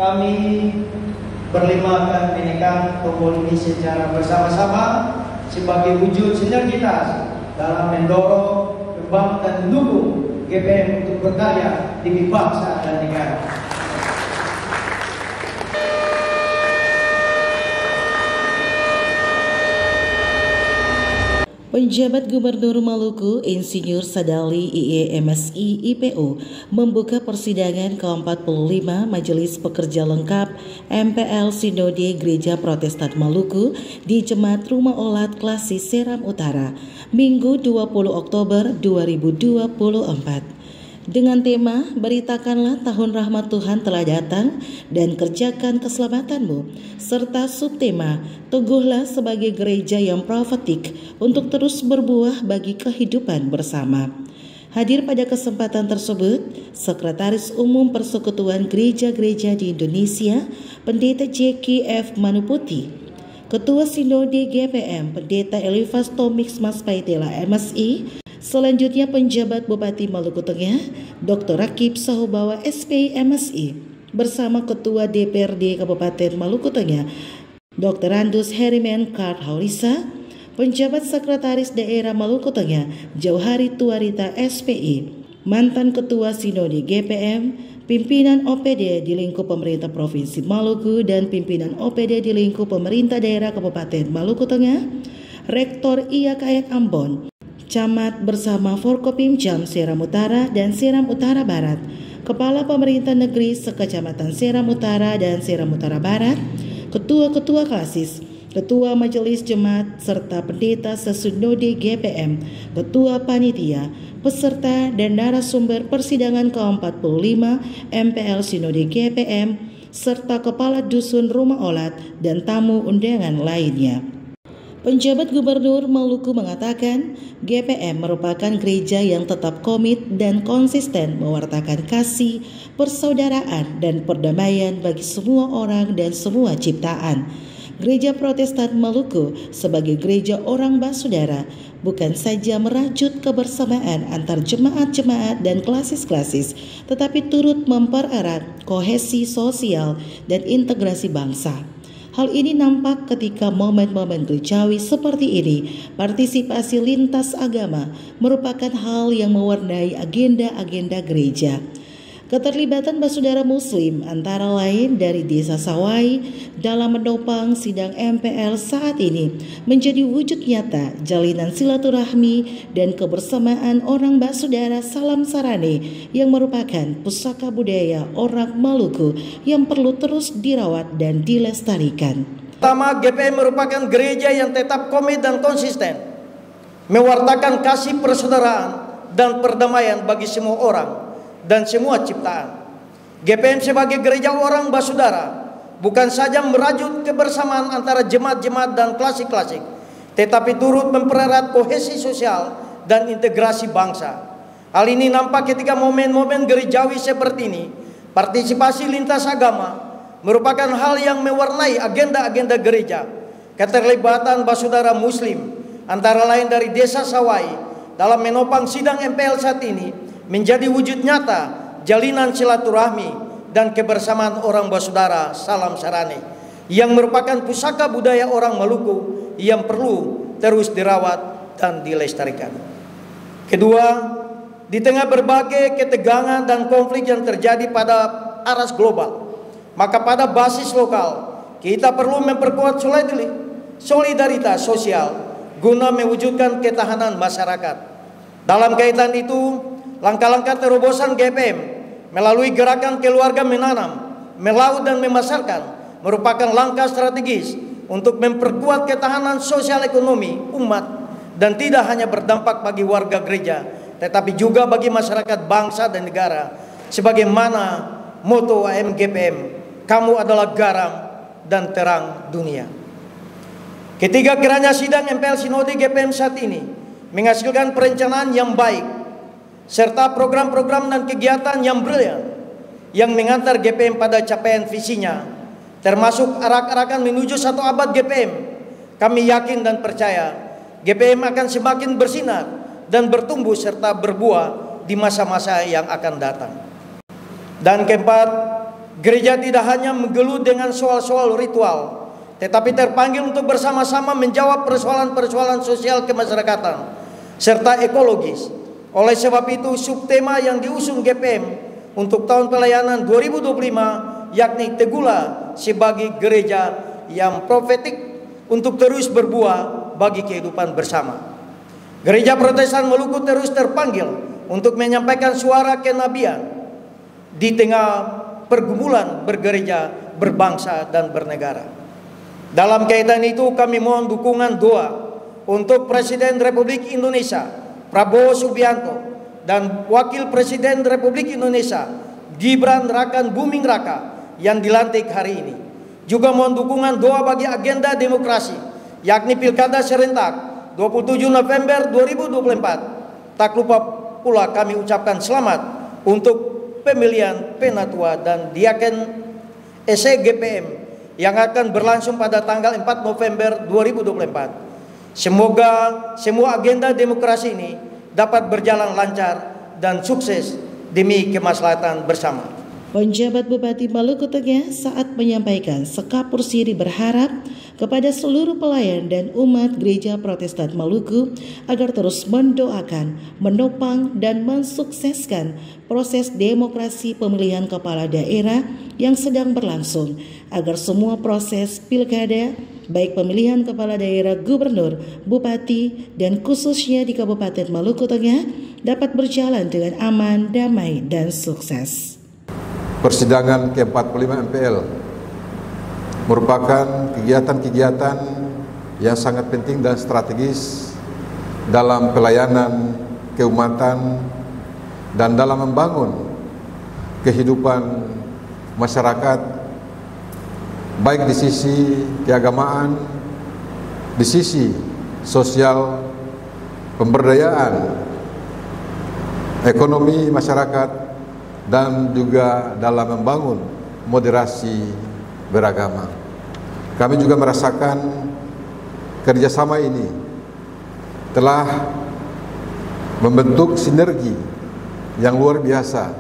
kami berlima akan menekan tombol ini secara bersama-sama sebagai wujud sinergitas dalam mendorong, membangun dan mendukung GPM untuk berkarya demi bangsa dan negara. Penjabat Gubernur Maluku Insinyur Sadali IE MSI IPO membuka persidangan ke-45 Majelis Pekerja Lengkap MPL Sinode Gereja Protestan Maluku di Jemaat Rumah Olat Klasis Seram Utara, Minggu 20 Oktober 2024. Dengan tema Beritakanlah Tahun Rahmat Tuhan telah datang dan kerjakan keselamatanmu, serta subtema Teguhlah sebagai gereja yang profetik untuk terus berbuah bagi kehidupan bersama. Hadir pada kesempatan tersebut, Sekretaris Umum Persekutuan Gereja-Gereja di Indonesia, Pendeta J.K.F. Manuputi, Ketua Sinode GPM, Pendeta Elifas Tomix Mas Paitela MSI, selanjutnya penjabat Bupati Maluku Tengah, Dr. Rakib Sahubawa SP MSI, bersama Ketua DPRD Kabupaten Maluku Tengah, Dr. Randus Herimen Kart Haurisa, penjabat Sekretaris Daerah Maluku Tengah, Jauhari Tuarita SPI, mantan Ketua Sinode GPM, pimpinan OPD di lingkup pemerintah Provinsi Maluku dan pimpinan OPD di lingkup pemerintah daerah Kabupaten Maluku Tengah, Rektor IAKN Ambon, Camat bersama Forkopimjam Seram Utara dan Seram Utara Barat, Kepala Pemerintah Negeri Sekecamatan Seram Utara dan Seram Utara Barat, Ketua-Ketua Klasis, Ketua Majelis Jemaat serta Pendeta Sesinode GPM, Ketua Panitia, peserta dan narasumber persidangan ke-45 MPL Sinode GPM, serta Kepala Dusun Rumah Olat dan tamu undangan lainnya. Penjabat Gubernur Maluku mengatakan GPM merupakan gereja yang tetap komit dan konsisten mewartakan kasih, persaudaraan, dan perdamaian bagi semua orang dan semua ciptaan. Gereja Protestan Maluku sebagai gereja orang basudara bukan saja merajut kebersamaan antar jemaat-jemaat dan klasis-klasis, tetapi turut mempererat kohesi sosial dan integrasi bangsa. Hal ini nampak ketika momen-momen gerejawi seperti ini. Partisipasi lintas agama merupakan hal yang mewarnai agenda-agenda gereja. Keterlibatan basudara muslim antara lain dari Desa Sawai dalam menopang sidang MPL saat ini menjadi wujud nyata jalinan silaturahmi dan kebersamaan orang basudara Salam Sarane yang merupakan pusaka budaya orang Maluku yang perlu terus dirawat dan dilestarikan. Pertama, GPM merupakan gereja yang tetap komit dan konsisten mewartakan kasih persaudaraan dan perdamaian bagi semua orang dan semua ciptaan. GPM sebagai gereja orang basudara bukan saja merajut kebersamaan antara jemaat-jemaat dan klasik-klasik, tetapi turut mempererat kohesi sosial dan integrasi bangsa. Hal ini nampak ketika momen-momen gerejawi seperti ini. Partisipasi lintas agama merupakan hal yang mewarnai agenda-agenda gereja. Keterlibatan basudara muslim antara lain dari Desa Sawai dalam menopang sidang MPL saat ini menjadi wujud nyata jalinan silaturahmi dan kebersamaan orang basudara Salam Sarane yang merupakan pusaka budaya orang Maluku yang perlu terus dirawat dan dilestarikan. Kedua, di tengah berbagai ketegangan dan konflik yang terjadi pada aras global, maka pada basis lokal kita perlu memperkuat solidaritas sosial guna mewujudkan ketahanan masyarakat. Dalam kaitan itu, langkah-langkah terobosan GPM melalui gerakan keluarga menanam, melaut dan memasarkan merupakan langkah strategis untuk memperkuat ketahanan sosial ekonomi umat dan tidak hanya berdampak bagi warga gereja, tetapi juga bagi masyarakat bangsa dan negara. Sebagaimana moto AMGPM, kamu adalah garam dan terang dunia. Ketiga, kiranya sidang MPL Sinode GPM saat ini menghasilkan perencanaan yang baik serta program-program dan kegiatan yang brilian yang mengantar GPM pada capaian visinya, termasuk arak-arakan menuju 1 abad GPM. Kami yakin dan percaya GPM akan semakin bersinar dan bertumbuh serta berbuah di masa-masa yang akan datang. Dan keempat, gereja tidak hanya menggelut dengan soal-soal ritual, tetapi terpanggil untuk bersama-sama menjawab persoalan-persoalan sosial kemasyarakatan serta ekologis. Oleh sebab itu, subtema yang diusung GPM untuk tahun pelayanan 2025 yakni Teguhlah sebagai gereja yang profetik untuk terus berbuah bagi kehidupan bersama. Gereja Protestan Maluku terus terpanggil untuk menyampaikan suara kenabian di tengah pergumulan bergereja, berbangsa, dan bernegara. Dalam kaitan itu, kami mohon dukungan doa untuk Presiden Republik Indonesia Prabowo Subianto dan Wakil Presiden Republik Indonesia Gibran Raka Buming Raka yang dilantik hari ini. Juga mohon dukungan doa bagi agenda demokrasi, yakni Pilkada serentak 27 November 2024. Tak lupa pula kami ucapkan selamat untuk pemilihan Penatua dan Diaken SGPM yang akan berlangsung pada tanggal 4 November 2024. Semoga semua agenda demokrasi ini dapat berjalan lancar dan sukses demi kemaslahatan bersama. Penjabat Bupati Maluku Tengah saat menyampaikan sekapur siri berharap kepada seluruh pelayan dan umat Gereja Protestan Maluku agar terus mendoakan, menopang, dan mensukseskan proses demokrasi pemilihan kepala daerah yang sedang berlangsung, agar semua proses pilkada, baik pemilihan kepala daerah, gubernur, bupati, dan khususnya di Kabupaten Maluku Tengah dapat berjalan dengan aman, damai, dan sukses. Persidangan ke-45 MPL merupakan kegiatan-kegiatan yang sangat penting dan strategis dalam pelayanan keumatan dan dalam membangun kehidupan masyarakat, baik di sisi keagamaan, di sisi sosial, pemberdayaan ekonomi masyarakat, dan juga dalam membangun moderasi beragama. Kami juga merasakan kerjasama ini telah membentuk sinergi yang luar biasa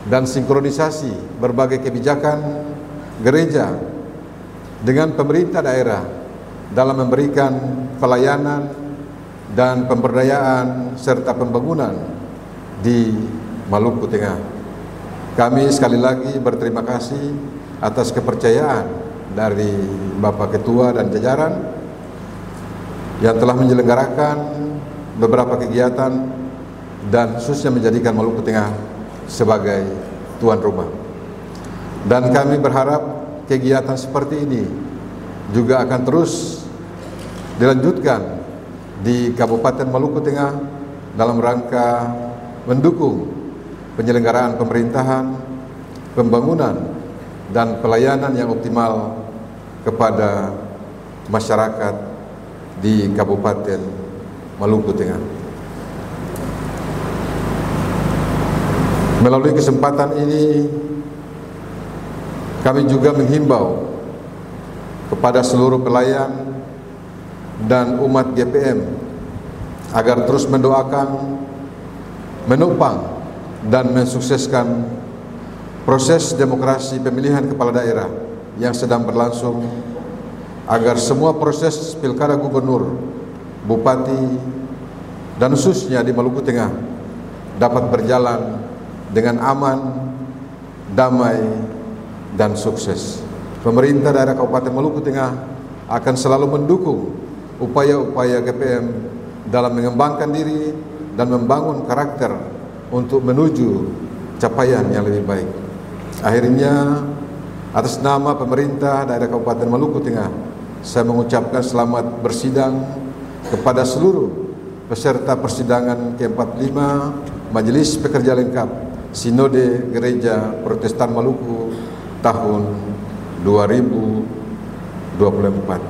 dan sinkronisasi berbagai kebijakan gereja dengan pemerintah daerah dalam memberikan pelayanan dan pemberdayaan serta pembangunan di Maluku Tengah. Kami sekali lagi berterima kasih atas kepercayaan dari Bapak Ketua dan jajaran yang telah menyelenggarakan beberapa kegiatan dan khususnya menjadikan Maluku Tengah sebagai tuan rumah. Dan kami berharap kegiatan seperti ini juga akan terus dilanjutkan di Kabupaten Maluku Tengah dalam rangka mendukung penyelenggaraan pemerintahan, pembangunan, dan pelayanan yang optimal kepada masyarakat di Kabupaten Maluku Tengah. Melalui kesempatan ini, kami juga menghimbau kepada seluruh pelayan dan umat GPM agar terus mendoakan, menopang, dan mensukseskan proses demokrasi pemilihan kepala daerah yang sedang berlangsung, agar semua proses pilkada gubernur, bupati, dan khususnya di Maluku Tengah dapat berjalan dengan aman, damai, dan sukses. Pemerintah daerah Kabupaten Maluku Tengah akan selalu mendukung upaya-upaya GPM dalam mengembangkan diri dan membangun karakter untuk menuju capaian yang lebih baik. Akhirnya, atas nama pemerintah daerah Kabupaten Maluku Tengah, saya mengucapkan selamat bersidang kepada seluruh peserta persidangan ke-45 Majelis Pekerja Lengkap Sinode Gereja Protestan Maluku tahun 2024.